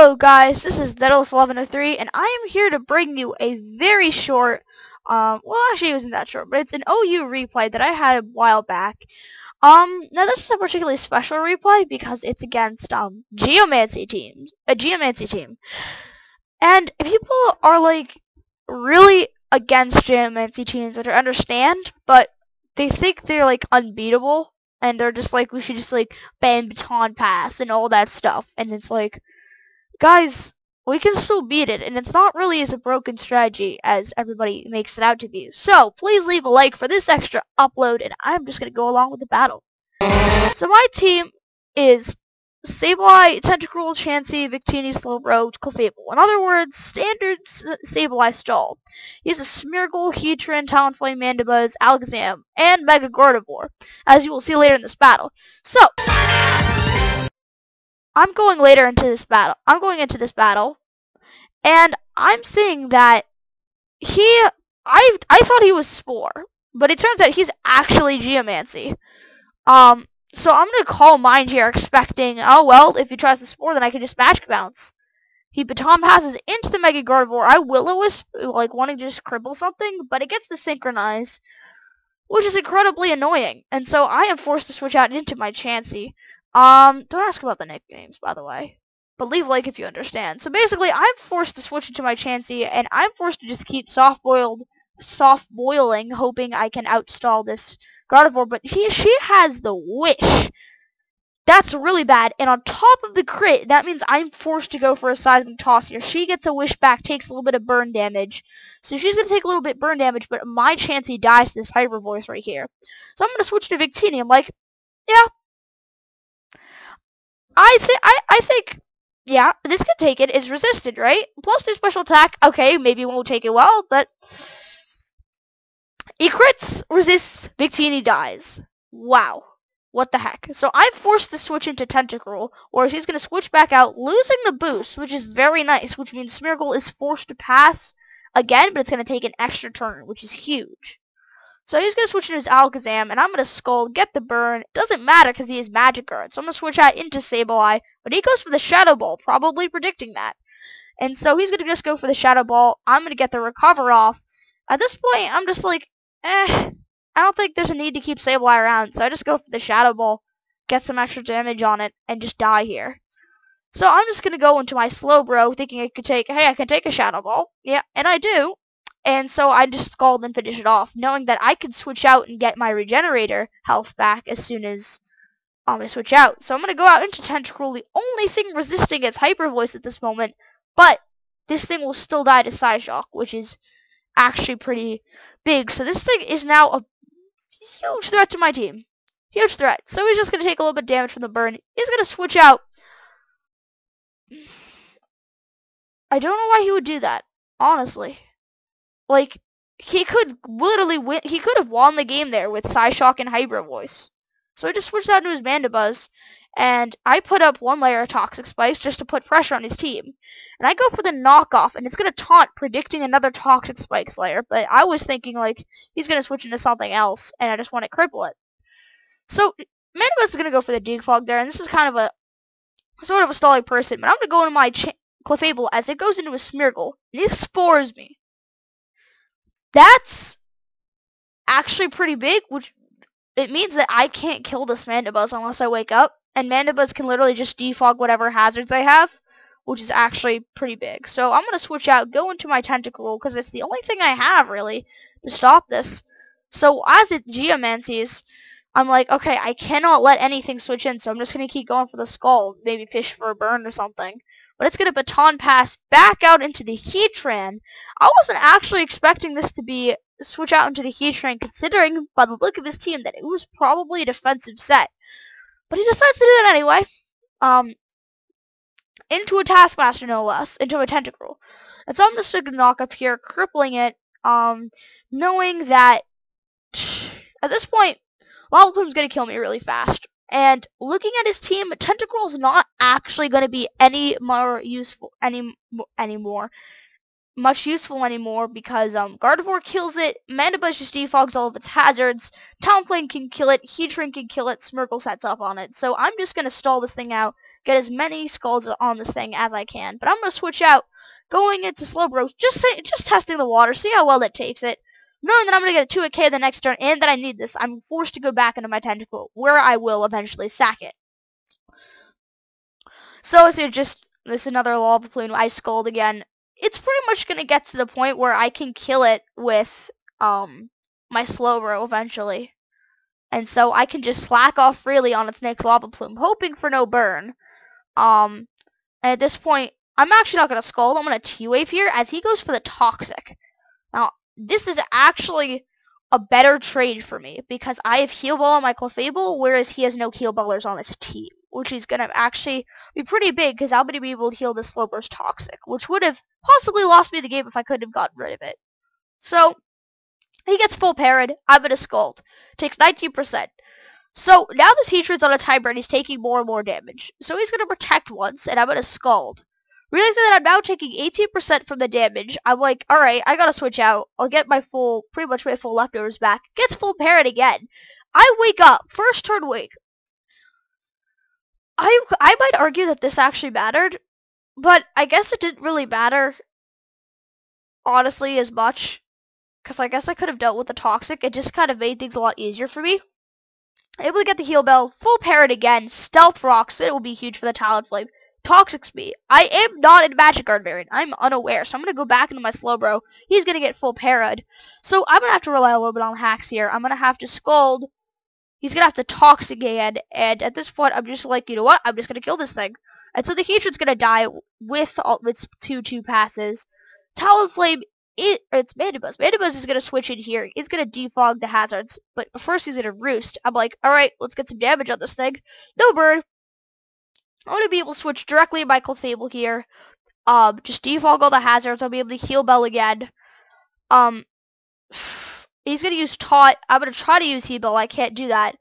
Hello guys, this is Nettles1103 and I am here to bring you a very short, well actually it wasn't that short, but it's an OU replay that I had a while back. Now this is a particularly special replay because it's against, a Geomancy team. And people are like, really against Geomancy teams, which I understand, but they think they're like unbeatable, and they're just like, we should just like ban baton pass and all that stuff, and it's like, guys, we can still beat it, and it's not really as a broken strategy as everybody makes it out to be. So, please leave a like for this extra upload, and I'm just going to go along with the battle. So my team is Sableye, Tentacruel, Chansey, Victini, Slowbro, Clefable. In other words, standard Sableye stall. He has a Smeargle, Heatran, Talonflame, Mandibuzz, Alakazam, and Mega Gardevoir, as you will see later in this battle. So, I'm going into this battle, and I'm seeing that I thought he was Spore, but it turns out he's actually Geomancy. So I'm gonna call mine here, expecting, oh well, if he tries to Spore, then I can just Magic Bounce. He baton passes into the Mega Gardevoir. I Will-O-Wisp, like wanting to just cripple something, but it gets to Synchronize, which is incredibly annoying, and so I am forced to switch out into my Chansey. Don't ask about the nicknames, by the way. But leave a like if you understand. So basically, I'm forced to switch into my Chansey, and I'm forced to just keep soft boiling, hoping I can outstall this Gardevoir. But she has the Wish. That's really bad. And on top of the crit, that means I'm forced to go for a Seismic Toss here. She gets a Wish back, takes a little bit of burn damage. So she's going to take a little bit burn damage, but my Chansey dies to this Hyper Voice right here. So I'm going to switch to Victini. I'm like, yeah. I think, yeah, this can take it. It's resisted, right? Plus 2 special attack. Okay, maybe it won't take it well, but he crits, resists, Victini dies. Wow. What the heck? So I'm forced to switch into Tentacruel, or he's going to switch back out, losing the boost, which is very nice, which means Smeargle is forced to pass again, but it's going to take an extra turn, which is huge. So he's going to switch into his Alakazam, and I'm going to Scald, get the burn. It doesn't matter because he has Magic Guard. So I'm going to switch out into Sableye, but he goes for the Shadow Ball, probably predicting that. And so he's going to just go for the Shadow Ball. I'm going to get the Recover off. At this point, I'm just like, I don't think there's a need to keep Sableye around. So I just go for the Shadow Ball, get some extra damage on it, and just die here. So I'm just going to go into my Slowbro, thinking I could take, hey, I can take a Shadow Ball. Yeah, and I do. And so I just Scald and finish it off, knowing that I could switch out and get my Regenerator health back as soon as I switch out. So I'm going to go out into Tentacruel. The only thing resisting its Hyper Voice at this moment, but this thing will still die to Psyshock, which is actually pretty big. So this thing is now a huge threat to my team. Huge threat. So he's just going to take a little bit of damage from the burn. He's going to switch out. I don't know why he would do that, honestly. Like, he could literally win. He could have won the game there with Psyshock and Hyper Voice. So I just switched out to his Mandibuzz, and I put up 1 layer of Toxic Spikes just to put pressure on his team. And I go for the knockoff, and it's going to taunt, predicting another Toxic Spikes layer. But I was thinking, like, he's going to switch into something else, and I just want to cripple it. So Mandibuzz is going to go for the Defog there, and this is kind of a sort of a stalling person. But I'm going to go into my Clefable as it goes into a Smeargle, and he spores me. That's actually pretty big, which it means that I can't kill this Mandibuzz unless I wake up, and Mandibuzz can literally just defog whatever hazards I have, which is actually pretty big. So I'm going to switch out, go into my Tentacruel, because it's the only thing I have, really, to stop this. So as it Geomancies, I'm like, okay, I cannot let anything switch in, so I'm just going to keep going for the Skull, maybe fish for a burn or something. But it's going to baton pass back out into the Heatran. I wasn't actually expecting this to be switch out into the Heatran, considering by the look of his team that it was probably a defensive set. But he decides to do that anyway. Into a Taskmaster, no less, into a Tentacruel. And so I'm just going to knock up here, crippling it, knowing that at this point, Lollipop's going to kill me really fast. And looking at his team, Tentacruel's not actually going to be any more useful anymore. much useful anymore because Gardevoir kills it, Mandibuzz just defogs all of its hazards, Talonflame can kill it, Heatran can kill it, Smirgle sets up on it. So I'm just going to stall this thing out, get as many skulls on this thing as I can. But I'm going to switch out, going into Slowbro, just testing the water, see how well that takes it. Knowing that I'm going to get a 2-K the next turn and that I need this, I'm forced to go back into my Tentacle, where I will eventually sack it. So it's just this another Lava Plume, Ice Scald again. It's pretty much going to get to the point where I can kill it with my Slowbro eventually. And so I can just slack off freely on its next Lava Plume, hoping for no burn. And at this point, I'm actually not going to Scald. I'm going to T-Wave here as he goes for the Toxic. Now, this is actually a better trade for me because I have Heal Ball on my Clefable, whereas he has no Heal Ballers on his team, which is going to actually be pretty big because I'm going to be able to heal the Slowbro's Toxic, which would have possibly lost me the game if I could have gotten rid of it. So, he gets full parried. I'm going to Scald. Takes 19%. So, now this Heatran's on a timer and he's taking more and more damage. So, he's going to Protect once, and I'm going to Scald. Realizing that I'm now taking 18% from the damage, I'm like, alright, I gotta switch out. I'll get my pretty much my full leftovers back. Gets full parried again. I wake up. First turn wake. I might argue that this actually mattered, but I guess it didn't really matter, honestly, as much. Because I guess I could have dealt with the Toxic. It just kind of made things a lot easier for me. Able to get the Heal Bell. Full parried again. Stealth Rocks. It will be huge for the Talonflame. Toxic Speed. I am not in Magic Guard variant. I'm unaware, so I'm going to go back into my Slowbro. He's going to get full parried. So I'm going to have to rely a little bit on hacks here. I'm going to have to Scald. He's going to have to Toxic again. And at this point, I'm just like, you know what? I'm just going to kill this thing. And so the Heatran's going to die with all its 2-2 passes. Talonflame, it's Mandibuzz. Mandibuzz is going to switch in here. He's going to defog the hazards. But first he's going to Roost. I'm like, alright, let's get some damage on this thing. No burn. I'm going to be able to switch directly in my Clefable here. Just defog all the hazards. I'll be able to Heal Bell again. He's going to use Taunt. I'm going to try to use Heal Bell. I can't do that.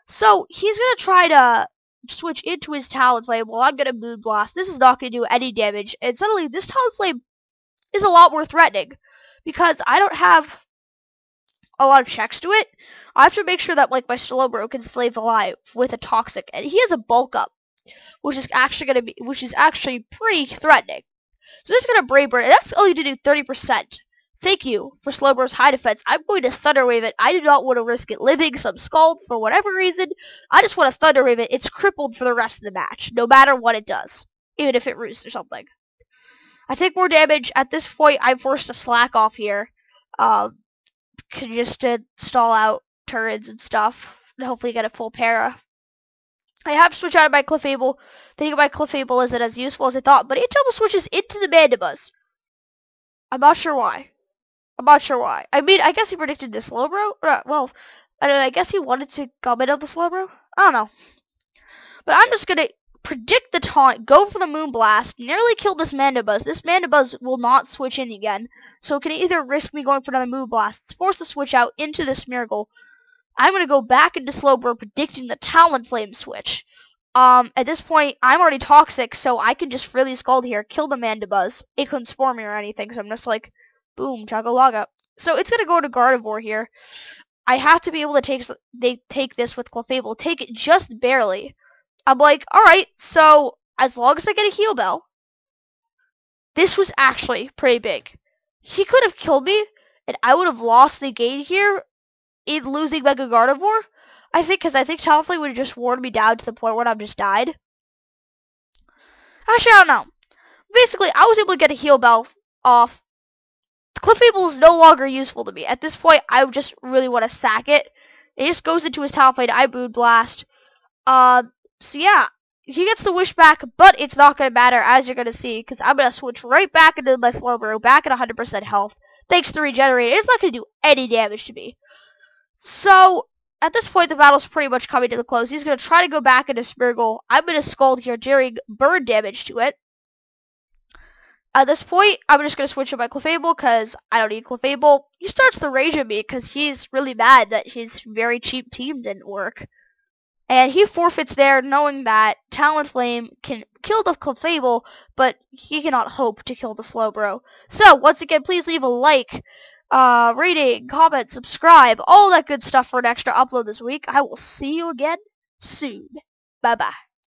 So, he's going to try to switch into his Talonflame. Well, I'm going to Moonblast. This is not going to do any damage. And suddenly, this Talonflame is a lot more threatening. Because I don't have a lot of checks to it. I have to make sure that, like, my Slowbro can slave alive with a Toxic. And he has a Bulk Up, which is actually pretty threatening. So this is going to Brave Bird, and that's only to do 30%. Thank you for Slowbro's high defense. I'm going to Thunder Wave it. I do not want to risk it living some Scald for whatever reason. I just want to Thunder Wave it. It's crippled for the rest of the match, no matter what it does, even if it roosts or something. I take more damage. At this point, I'm forced to slack off here, just to stall out turrets and stuff, and hopefully get a full para. I have to switch out of my Clefable. Thinking my Clefable isn't as useful as I thought, but it double switches into the Mandibuzz. I'm not sure why. I mean, I guess he predicted the Slowbro. Well, I guess he wanted to comment on the Slowbro. I don't know. But I'm just going to predict the taunt, go for the Moonblast, nearly kill this Mandibuzz. This Mandibuzz will not switch in again, so it can either risk me going for another Moonblast. It's forced to switch out into the Smeargle. I'm going to go back into Slowbro, predicting the Talonflame switch. At this point, I'm already Toxic, so I can just freely Scald here, kill the Mandibuzz. It couldn't spore me or anything, so I'm just like, boom, chugga-lugga. So it's going to go to Gardevoir here. I have to be able to take this with Clefable, take it just barely. I'm like, alright, so as long as I get a Heal Bell, this was actually pretty big. He could have killed me, and I would have lost the game here in losing Mega Gardevoir. I think Talonflame would have just worn me down to the point where I've just died. Actually, I don't know. Basically, I was able to get a Heal Bell off. Clefable is no longer useful to me. At this point, I just really want to sack it. It just goes into his Talonflame. I Moonblast. So yeah, he gets the wish back, but it's not going to matter, as you're going to see, because I'm going to switch right back into my Slowbro, back at 100% health. Thanks to Regenerate. It's not going to do any damage to me. So, at this point, the battle's pretty much coming to the close. He's going to try to go back into Smeargle. I'm going to Scald here, dealing burn damage to it. At this point, I'm just going to switch to my Clefable, because I don't need Clefable. He starts to rage at me, because he's really mad that his very cheap team didn't work. And he forfeits there, knowing that Talonflame can kill the Clefable, but he cannot hope to kill the Slowbro. So, once again, please leave a like, rating, comment, subscribe, all that good stuff for an extra upload this week. I will see you again soon. Bye-bye.